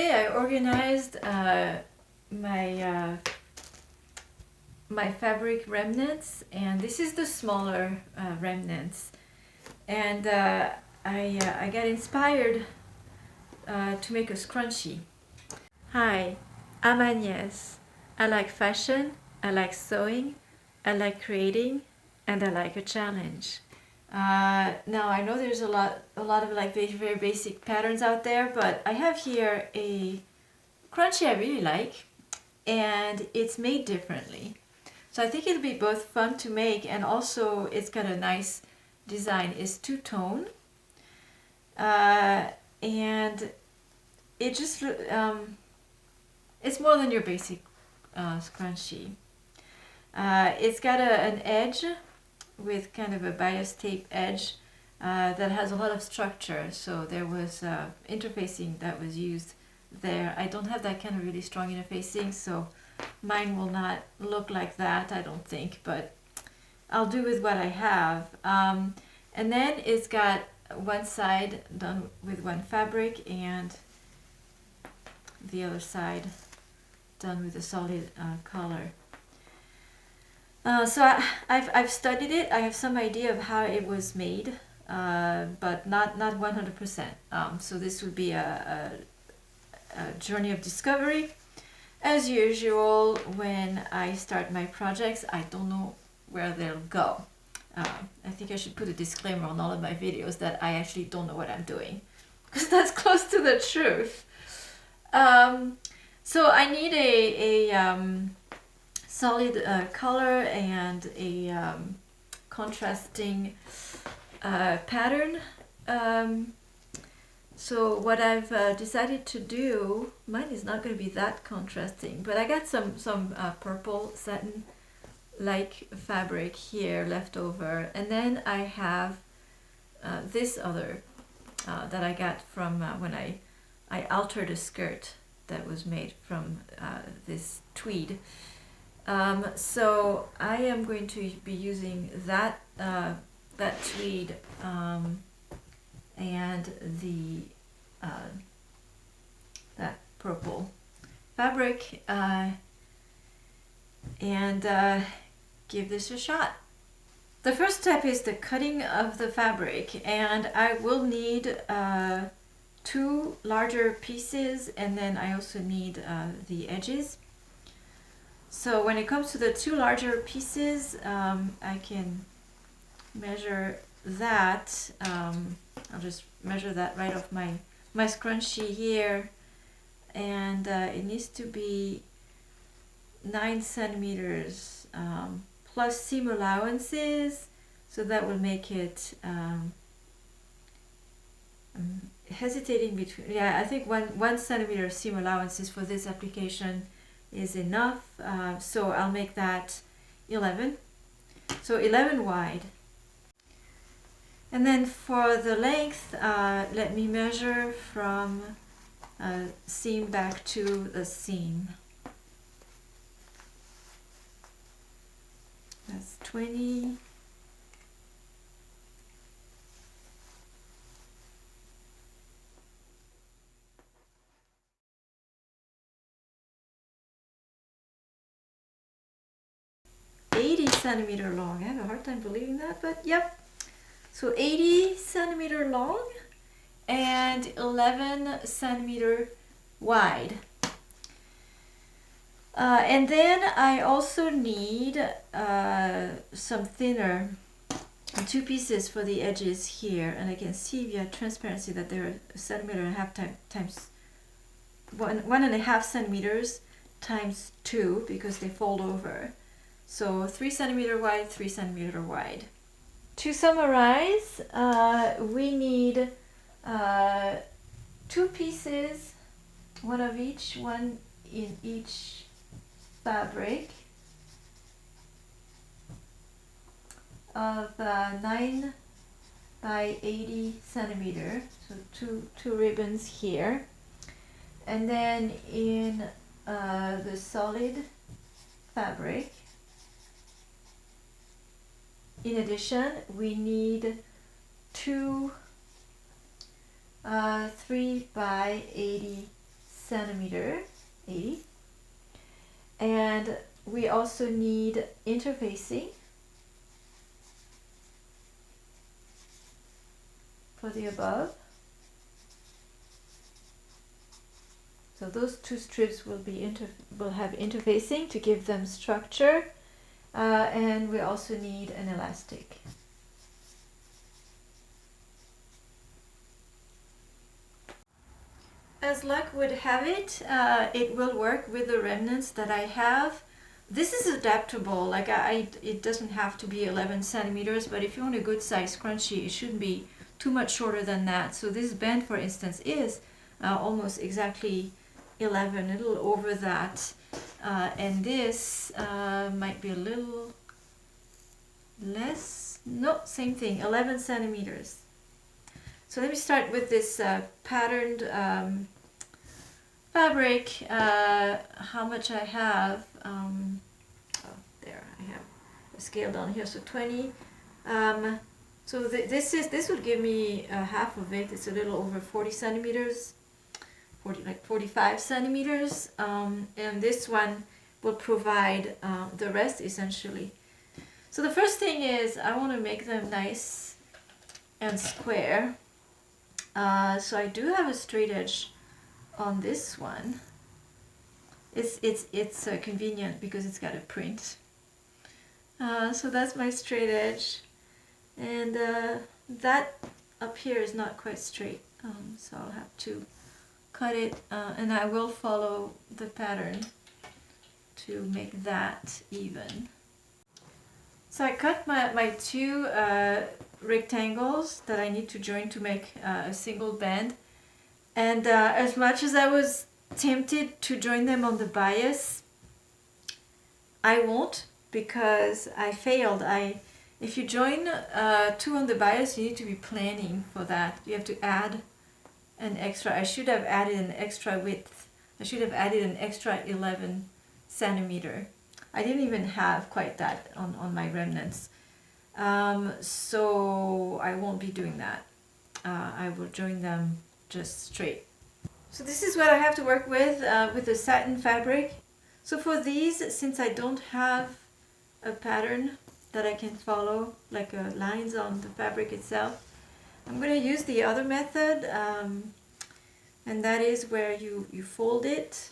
today I organized my fabric remnants, and this is the smaller remnants, and I got inspired to make a scrunchie. Hi, I'm Agnes. I like fashion, I like sewing, I like creating, and I like a challenge. Now I know there's a lot of like very basic patterns out there, but I have here a scrunchie I really like, and it's made differently. So I think it'll be both fun to make, and also it's got a nice design. It's two-tone, and it just it's more than your basic scrunchie. It's got an edge with kind of a bias tape edge that has a lot of structure. So there was interfacing that was used there. I don't have that kind of really strong interfacing, so mine will not look like that, I don't think, but I'll do with what I have. And then it's got one side done with one fabric and the other side done with a solid color. So I've studied it. I have some idea of how it was made, but not 100%. So this would be a journey of discovery. As usual, when I start my projects, I don't know where they'll go. I think I should put a disclaimer on all of my videos that I actually don't know what I'm doing, because that's close to the truth. So I need a solid color and a contrasting pattern. So what I've decided to do, mine is not going to be that contrasting, but I got some purple satin like fabric here left over, and then I have this other that I got from when I altered a skirt that was made from this tweed. So I am going to be using that tweed and the that purple fabric and give this a shot. The first step is the cutting of the fabric, and I will need 2 larger pieces, and then I also need the edges. So when it comes to the 2 larger pieces, I can measure that. I'll just measure that right off my scrunchie here, and it needs to be 9 centimeters plus seam allowances, so that will make it I'm hesitating between, yeah, I think 1 centimeter seam allowances for this application is enough, so I'll make that 11, so 11 wide. And then for the length, let me measure from seam back to the seam. That's 20. Centimeter long. I have a hard time believing that, but yep. So 80 centimeter long and 11 centimeter wide. And then I also need some thinner, 2 pieces for the edges here, and I can see via transparency that they're 1.5 centimeters times 1.5 centimeters times 2, because they fold over. So 3 centimeter wide, 3 centimeter wide. To summarize, we need 2 pieces, one of each, one in each fabric, of 9 by 80 centimeter, so two ribbons here, and then in the solid fabric. In addition, we need 2 3 by 80 centimeter, 80. And we also need interfacing for the above. So those two strips will have interfacing to give them structure, and we also need an elastic. As luck would have it, it will work with the remnants that I have. This is adaptable, like it doesn't have to be 11 centimeters, but if you want a good size scrunchie, it shouldn't be too much shorter than that. So this band, for instance, is almost exactly 11, a little over that. And this might be a little less, no, same thing, 11 centimeters. So let me start with this patterned fabric. How much I have? Oh, there I have a scale down here. So 20. So this would give me half of it. It's a little over 40 centimeters, 45 centimeters. And this one will provide the rest essentially. So the first thing is I want to make them nice and square. So I do have a straight edge on this one. It's convenient because it's got a print. So that's my straight edge, and that up here is not quite straight, so I'll have to cut it, and I will follow the pattern to make that even. So I cut my two rectangles that I need to join to make a single band, and as much as I was tempted to join them on the bias, I won't, because I failed. If you join two on the bias, you need to be planning for that. You have to add an extra. I should have added an extra width. I should have added an extra 11 centimeter. I didn't even have quite that on my remnants. So I won't be doing that. I will join them just straight. So this is what I have to work with the satin fabric. So for these, since I don't have a pattern that I can follow, like lines on the fabric itself, I'm going to use the other method, and that is where you fold it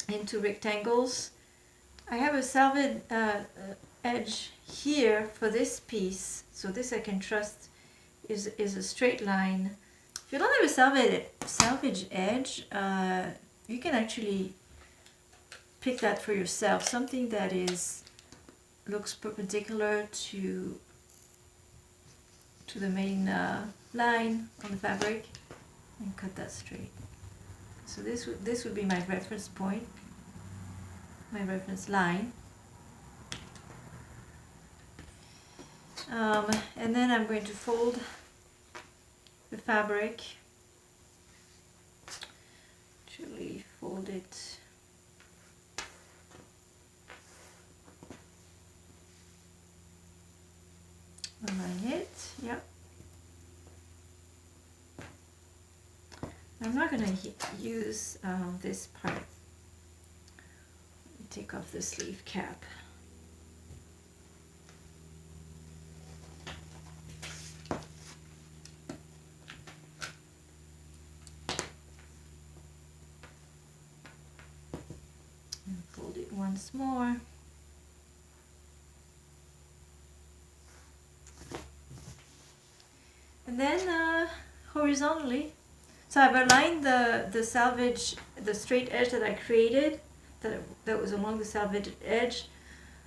into rectangles. I have a salvage edge here for this piece, so this I can trust is a straight line. If you don't have a salvage edge, you can actually pick that for yourself, something that looks perpendicular to the main line on the fabric, and cut that straight. So this would be my reference point, my reference line. And then I'm going to fold the fabric, actually fold it align it, yep. I'm not going to use this part. Take off the sleeve cap. And fold it once more. And then horizontally, so I've aligned the salvage, the straight edge that I created, that was along the salvage edge,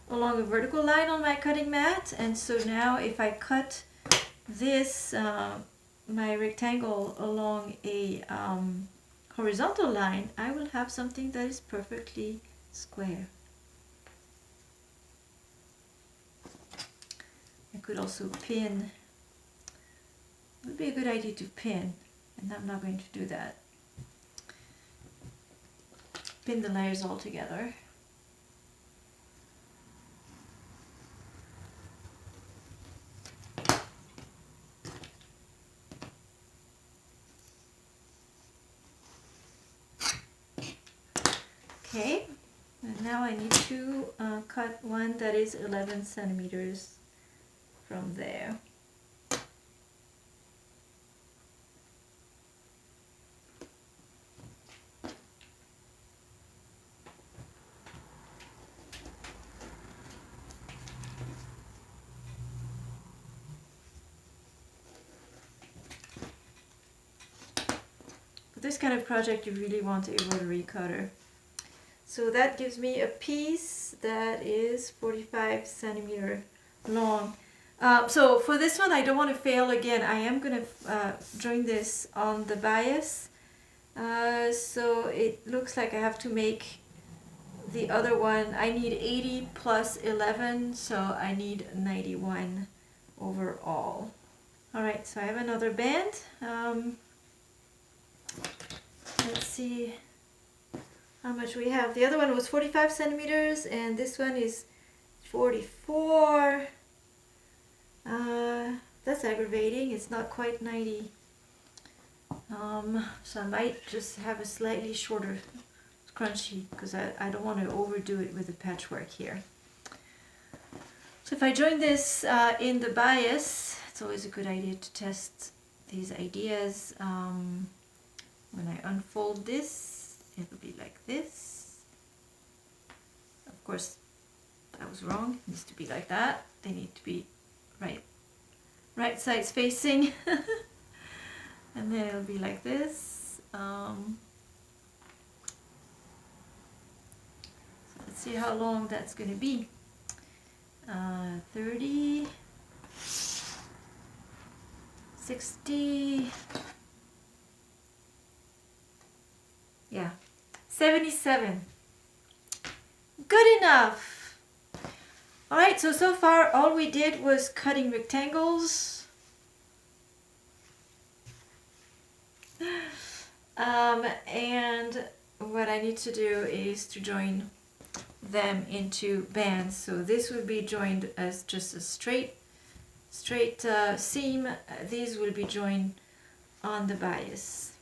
along a vertical line on my cutting mat. And so now if I cut this, my rectangle along a horizontal line, I will have something that is perfectly square. I could also pin. It would be a good idea to pin, and I'm not going to do that. Pin the layers all together. Okay, and now I need to cut one that is 11 centimeters from there. For this kind of project, you really want a rotary cutter. So that gives me a piece that is 45 centimeter long. So for this one, I don't want to fail again. I am going to join this on the bias. So it looks like I have to make the other one. I need 80 plus 11, so I need 91 overall. Alright, so I have another band. Let's see how much we have. The other one was 45 centimeters and this one is 44. That's aggravating. It's not quite 90. So I might just have a slightly shorter scrunchie because I don't want to overdo it with the patchwork here. So if I join this in the bias, it's always a good idea to test these ideas. When I unfold this, it'll be like this. Of course, I was wrong. It needs to be like that. They need to be right sides facing. And then it'll be like this. So let's see how long that's going to be. 30, 60, yeah, 77. Good enough. Alright, so far all we did was cutting rectangles. And what I need to do is to join them into bands. So this will be joined as just a straight seam. These will be joined on the bias.